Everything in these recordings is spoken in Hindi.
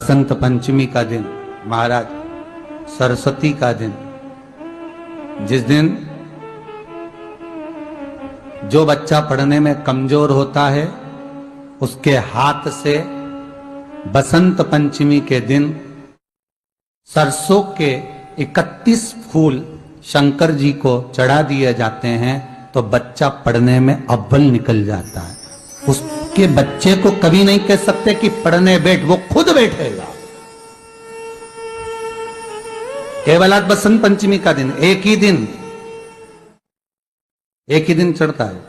बसंत पंचमी का दिन महाराज, सरस्वती का दिन, जिस दिन जो बच्चा पढ़ने में कमजोर होता है उसके हाथ से बसंत पंचमी के दिन सरसों के 31 फूल शंकर जी को चढ़ा दिए जाते हैं तो बच्चा पढ़ने में अव्वल निकल जाता है। उसके बच्चे को कभी नहीं कह सकते कि पढ़ने बैठ, वो खुद बैठेगा। केवल आज बसंत पंचमी का दिन, एक ही दिन चढ़ता है।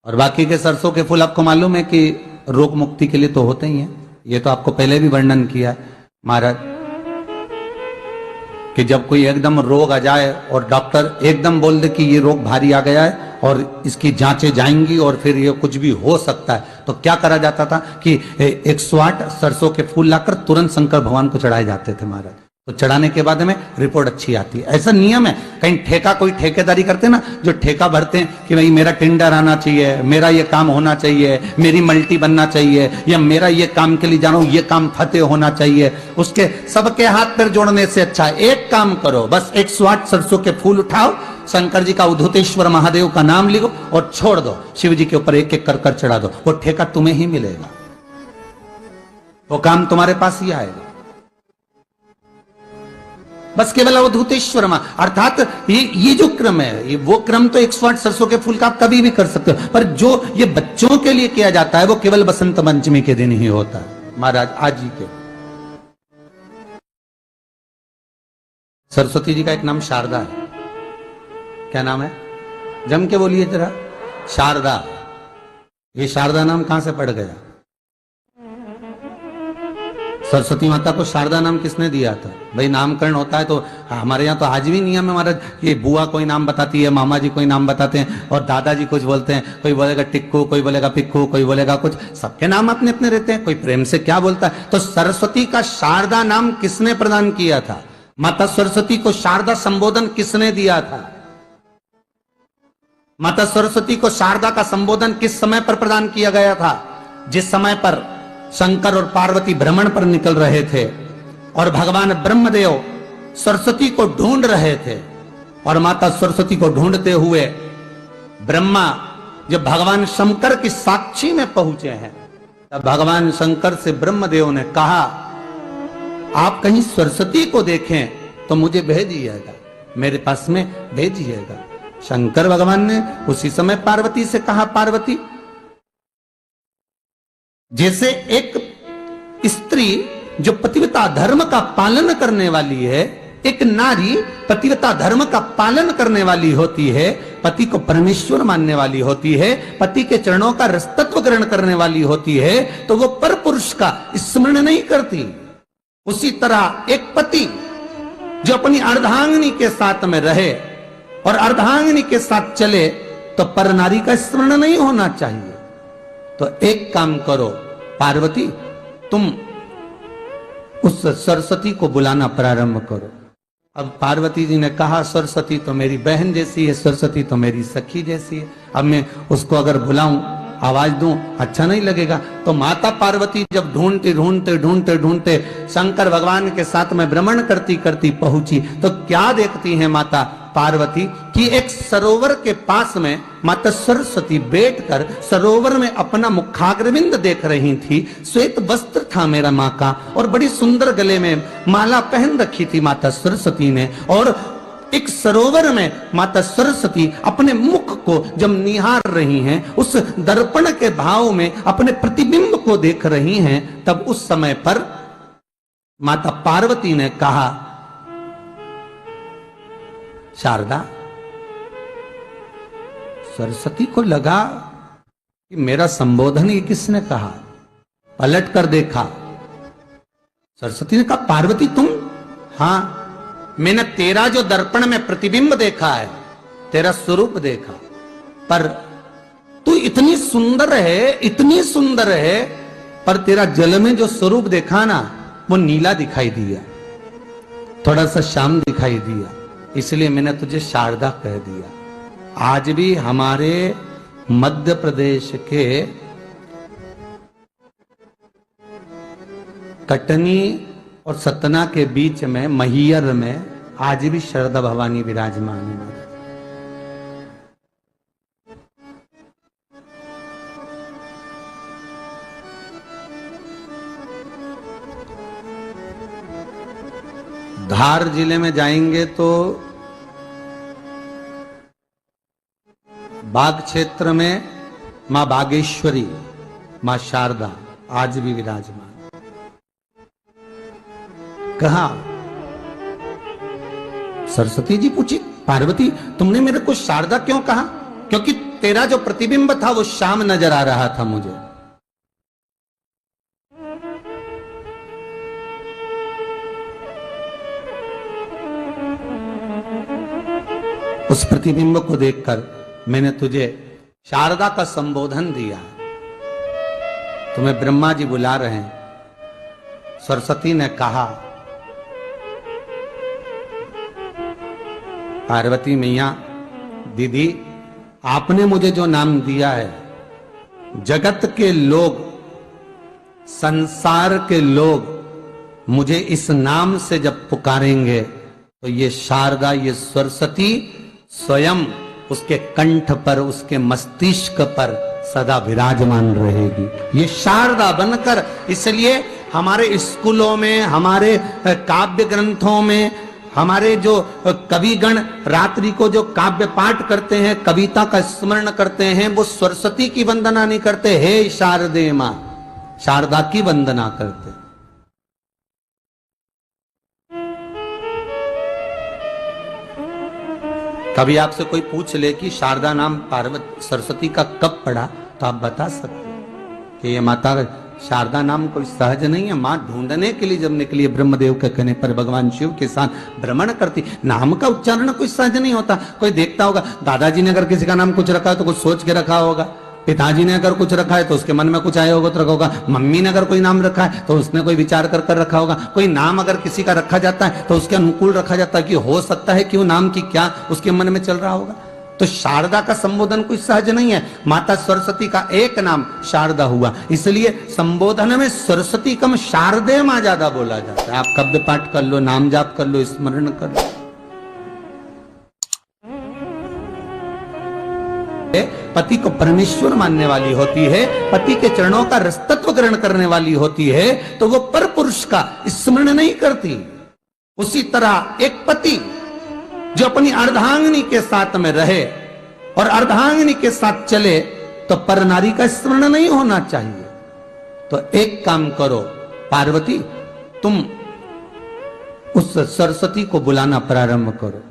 और बाकी के सरसों के फूल आपको मालूम है कि रोग मुक्ति के लिए तो होते ही हैं। ये तो आपको पहले भी वर्णन किया है महाराज कि जब कोई एकदम रोग आ जाए और डॉक्टर एकदम बोल दे कि ये रोग भारी आ गया है और इसकी जांचें जाएंगी और फिर ये कुछ भी हो सकता है, तो क्या करा जाता था कि 108 सरसों के फूल लाकर तुरंत शंकर भगवान को चढ़ाए जाते थे महाराज। तो चढ़ाने के बाद में रिपोर्ट अच्छी आती है। ऐसा नियम है। कहीं ठेका, कोई ठेकेदारी करते हैं ना, जो ठेका भरते हैं कि भाई मेरा टेंडर आना चाहिए, मेरा ये काम होना चाहिए, मेरी मल्टी बनना चाहिए, या मेरा ये काम के लिए जा रहा हूं, ये काम फतेह होना चाहिए, उसके सबके हाथ पैर जोड़ने से अच्छा है एक काम करो, बस 108 सरसों के फूल उठाओ, शंकर जी का उद्धतेश्वर महादेव का नाम लिखो और छोड़ दो, शिव जी के ऊपर एक एक कर चढ़ा दो, वो ठेका तुम्हें ही मिलेगा, वो काम तुम्हारे पास ही आएगा। बस केवल अवधूतेश्वर अर्थात ये जो क्रम है, ये वो क्रम तो 108 सरसों के फूल का आप कभी भी कर सकते हो, पर जो ये बच्चों के लिए किया जाता है वो केवल बसंत पंचमी के दिन ही होता है महाराज। आज ही के सरस्वती जी का एक नाम शारदा है। क्या नाम है? जम के बोलिए जरा। शारदा। ये शारदा नाम कहां से पड़ गया? सरस्वती माता को शारदा नाम किसने दिया था? भाई नामकरण होता है तो हमारे यहाँ तो आज भी नियम है महाराज, ये बुआ कोई नाम बताती है, मामा जी कोई नाम बताते हैं और दादाजी कुछ बोलते हैं, कोई बोलेगा टिक्कू, कोई बोलेगा पिक्कू, कोई बोलेगा कुछ, सबके नाम अपने अपने रहते हैं, कोई प्रेम से क्या बोलता है। तो सरस्वती का शारदा नाम किसने प्रदान किया था? माता सरस्वती को शारदा संबोधन किसने दिया था? माता सरस्वती को शारदा का संबोधन किस समय पर प्रदान किया गया था? जिस समय पर शंकर और पार्वती भ्रमण पर निकल रहे थे और भगवान ब्रह्मदेव सरस्वती को ढूंढ रहे थे, और माता सरस्वती को ढूंढते हुए ब्रह्मा जब भगवान शंकर की साक्षी में पहुंचे हैं, तब भगवान शंकर से ब्रह्मदेव ने कहा आप कहीं सरस्वती को देखें तो मुझे भेजिएगा, मेरे पास में भेजिएगा। शंकर भगवान ने उसी समय पार्वती से कहा, पार्वती, जैसे एक स्त्री जो पतिव्रता धर्म का पालन करने वाली है, एक नारी पतिव्रता धर्म का पालन करने वाली होती है, पति को परमेश्वर मानने वाली होती है, पति के चरणों का रसतत्व ग्रहण करने वाली होती है, तो वो पर पुरुष का स्मरण नहीं करती। उसी तरह एक पति जो अपनी अर्धांगिनी के साथ में रहे और अर्धांगिनी के साथ चले तो पर नारी का स्मरण नहीं होना चाहिए। तो एक काम करो पार्वती, तुम उस सरस्वती को बुलाना प्रारंभ करो। अब पार्वती जी ने कहा सरस्वती तो मेरी बहन जैसी है, सरस्वती तो मेरी सखी जैसी है, अब मैं उसको अगर बुलाऊं, आवाज दूं, अच्छा नहीं लगेगा। तो माता पार्वती जब ढूंढते शंकर भगवान के साथ में भ्रमण करती करती पहुंची, तो क्या देखती है माता पार्वती कि एक सरोवर के पास में माता सरस्वती बैठकर सरोवर में अपना मुखाग्रविंद देख रही थी। श्वेत वस्त्र था मेरा माँ का और बड़ी सुंदर गले में माला पहन रखी थी माता सरस्वती ने, और एक सरोवर में माता सरस्वती अपने मुख को जब निहार रही हैं, उस दर्पण के भाव में अपने प्रतिबिंब को देख रही हैं, तब उस समय पर माता पार्वती ने कहा शारदा। सरस्वती को लगा कि मेरा संबोधन ये किसने कहा, पलट कर देखा, सरस्वती ने कहा पार्वती तुम? हाँ, मैंने तेरा जो दर्पण में प्रतिबिंब देखा है, तेरा स्वरूप देखा, पर तू इतनी सुंदर है, पर तेरा जल में जो स्वरूप देखा ना वो नीला दिखाई दिया, थोड़ा सा श्याम दिखाई दिया, इसलिए मैंने तुझे शारदा कह दिया। आज भी हमारे मध्य प्रदेश के कटनी और सतना के बीच में मैहर में आज भी शारदा भवानी विराजमान है। धार जिले में जाएंगे तो बाग क्षेत्र में मां बागेश्वरी, मां शारदा आज भी विराजमान। कहा सरस्वती जी पूछी, पार्वती तुमने मेरे को शारदा क्यों कहा? क्योंकि तेरा जो प्रतिबिंब था वो श्याम नजर आ रहा था मुझे। उस प्रतिबिंब को देखकर मैंने तुझे शारदा का संबोधन दिया। तुम्हें ब्रह्मा जी बुला रहे हैं। सरस्वती ने कहा, पार्वती मैया दीदी, आपने मुझे जो नाम दिया है, जगत के लोग, संसार के लोग मुझे इस नाम से जब पुकारेंगे तो ये शारदा, ये सरस्वती स्वयं उसके कंठ पर, उसके मस्तिष्क पर सदा विराजमान रहेगी, ये शारदा बनकर। इसलिए हमारे स्कूलों में, हमारे काव्य ग्रंथों में, हमारे जो कविगण रात्रि को जो काव्य पाठ करते हैं, कविता का स्मरण करते हैं, वो सरस्वती की वंदना नहीं करते, हे शारदे मां, शारदा की वंदना करते। कभी आपसे कोई पूछ ले कि शारदा नाम पार्वती सरस्वती का कब पड़ा, तो आप बता सकते हैं कि ये माता शारदा नाम कोई सहज नहीं है। मां ढूंढने के लिए जब निकली, ब्रह्मदेव के कहने पर भगवान शिव के साथ भ्रमण करती। नाम का उच्चारण कोई सहज नहीं होता। कोई देखता होगा, दादाजी ने अगर किसी का नाम कुछ रखा है तो कुछ सोच के रखा होगा, पिताजी ने अगर कुछ रखा है तो उसके मन में कुछ आया होगा तो रखा होगा, मम्मी ने अगर कोई नाम रखा है तो उसने कोई विचार कर कर रखा होगा। कोई नाम अगर किसी का रखा जाता है तो उसके अनुकूल रखा जाता है कि हो सकता है कि वो नाम की क्या उसके मन में चल रहा होगा। तो शारदा का संबोधन कोई सहज नहीं है। माता सरस्वती का एक नाम शारदा हुआ, इसलिए संबोधन में सरस्वती कम शारदे मां ज्यादा बोला जाता है। आप काव्य पाठ कर लो, नाम जाप कर लो, स्मरण कर लो। पति को परमेश्वर मानने वाली होती है, पति के चरणों का रसतत्व ग्रहण करने वाली होती है, तो वो पर पुरुष का स्मरण नहीं करती। उसी तरह एक पति जो अपनी अर्धांगिनी के साथ में रहे और अर्धांगिनी के साथ चले तो पर नारी का स्मरण नहीं होना चाहिए। तो एक काम करो पार्वती, तुम उस सरस्वती को बुलाना प्रारंभ करो।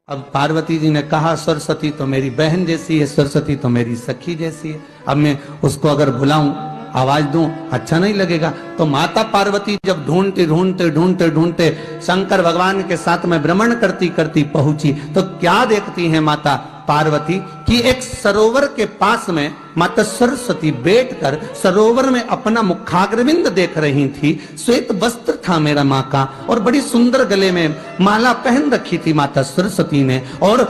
अब पार्वती जी ने कहा, सरस्वती तो मेरी बहन जैसी है, सरस्वती तो मेरी सखी जैसी है, अब मैं उसको अगर बुलाऊं, आवाज दूं, अच्छा नहीं लगेगा। तो माता पार्वती जब ढूंढते ढूंढते ढूंढते ढूंढते शंकर भगवान के साथ में भ्रमण करती करती पहुंची, तो क्या देखती है माता पार्वती कि एक सरोवर के पास में माता सरस्वती बैठकर सरोवर में अपना मुखाग्रविंद देख रही थी। श्वेत वस्त्र था मेरा माँ का और बड़ी सुंदर गले में माला पहन रखी थी माता सरस्वती ने। और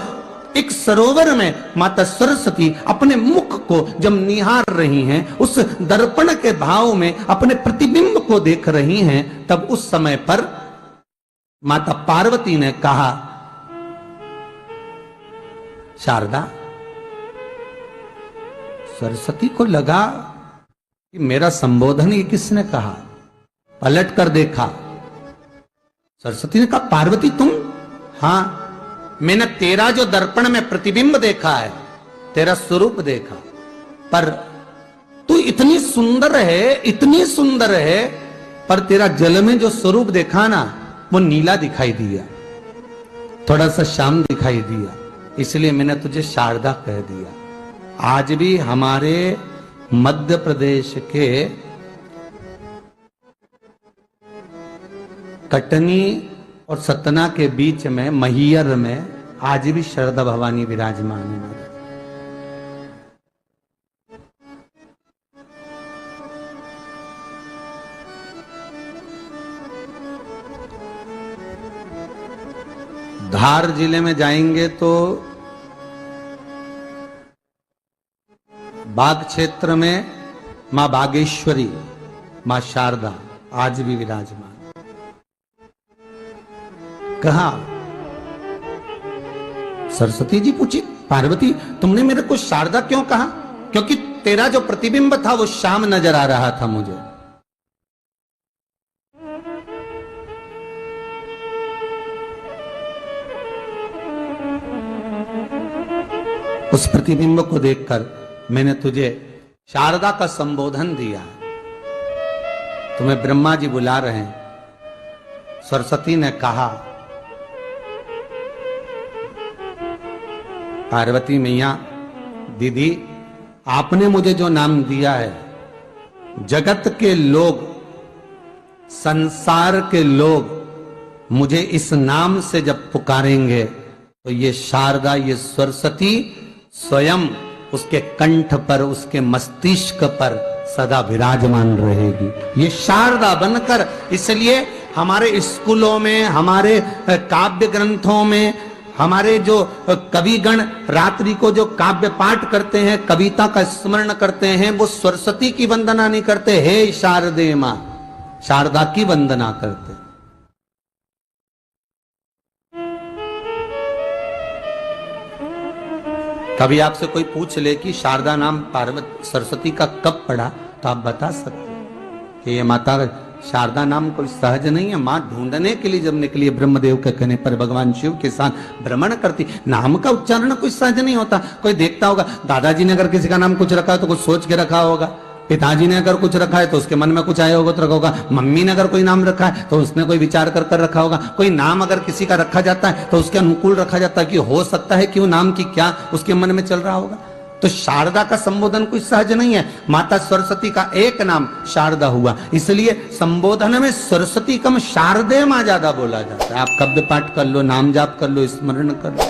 एक सरोवर में माता सरस्वती अपने मुख को जब निहार रही हैं, उस दर्पण के भाव में अपने प्रतिबिंब को देख रही हैं, तब उस समय पर माता पार्वती ने कहा, शारदा, सरस्वती को लगा कि मेरा संबोधन ये किसने कहा। पलट कर देखा, सरस्वती ने कहा, पार्वती तुम? हाँ, मैंने तेरा जो दर्पण में प्रतिबिंब देखा है, तेरा स्वरूप देखा, पर तू इतनी सुंदर है, इतनी सुंदर है, पर तेरा जल में जो स्वरूप देखा ना, वो नीला दिखाई दिया, थोड़ा सा श्याम दिखाई दिया, इसलिए मैंने तुझे शारदा कह दिया। आज भी हमारे मध्य प्रदेश के कटनी और सतना के बीच में मैहर में आज भी शारदा भवानी विराजमान है। धार जिले में जाएंगे तो बाग क्षेत्र में मां बागेश्वरी, मां शारदा आज भी विराजमान। कहा सरस्वती जी पूछी, पार्वती तुमने मेरे को शारदा क्यों कहा? क्योंकि तेरा जो प्रतिबिंब था वो श्याम नजर आ रहा था मुझे। उस प्रतिबिंब को देखकर मैंने तुझे शारदा का संबोधन दिया। तुम्हें ब्रह्मा जी बुला रहे हैं। सरस्वती ने कहा, पार्वती मैया दीदी, आपने मुझे जो नाम दिया है, जगत के लोग, संसार के लोग मुझे इस नाम से जब पुकारेंगे तो ये शारदा, ये सरस्वती स्वयं उसके कंठ पर, उसके मस्तिष्क पर सदा विराजमान रहेगी, ये शारदा बनकर। इसलिए हमारे स्कूलों में, हमारे काव्य ग्रंथों में, हमारे जो कविगण रात्रि को जो काव्य पाठ करते हैं, कविता का स्मरण करते हैं, वो सरस्वती की वंदना नहीं करते, हे शारदे मां, शारदा की वंदना करते। कभी आपसे कोई पूछ ले कि शारदा नाम पार्वती सरस्वती का कब पड़ा, तो आप बता सकते हैं कि ये माता शारदा नाम कोई सहज नहीं है। मां ढूंढने के लिए जब निकली, ब्रह्मदेव के कहने पर भगवान शिव के साथ भ्रमण करती। नाम का उच्चारण कोई सहज नहीं होता। कोई देखता होगा, दादाजी ने अगर किसी का नाम कुछ रखा है तो कुछ सोच के रखा होगा, पिताजी ने अगर कुछ रखा है तो उसके मन में कुछ आया होगा तो रखा होगा, मम्मी ने अगर कोई नाम रखा है तो उसने कोई विचार कर कर रखा होगा। कोई नाम अगर किसी का रखा जाता है तो उसके अनुकूल रखा जाता है कि हो सकता है कि वो नाम की क्या उसके मन में चल रहा होगा। तो शारदा का संबोधन कोई सहज नहीं है। माता सरस्वती का एक नाम शारदा हुआ, इसलिए संबोधन में सरस्वती कम शारदे मां ज्यादा बोला जाता है। आप कब्द पाठ कर लो, नाम जाप कर लो, स्मरण कर लो।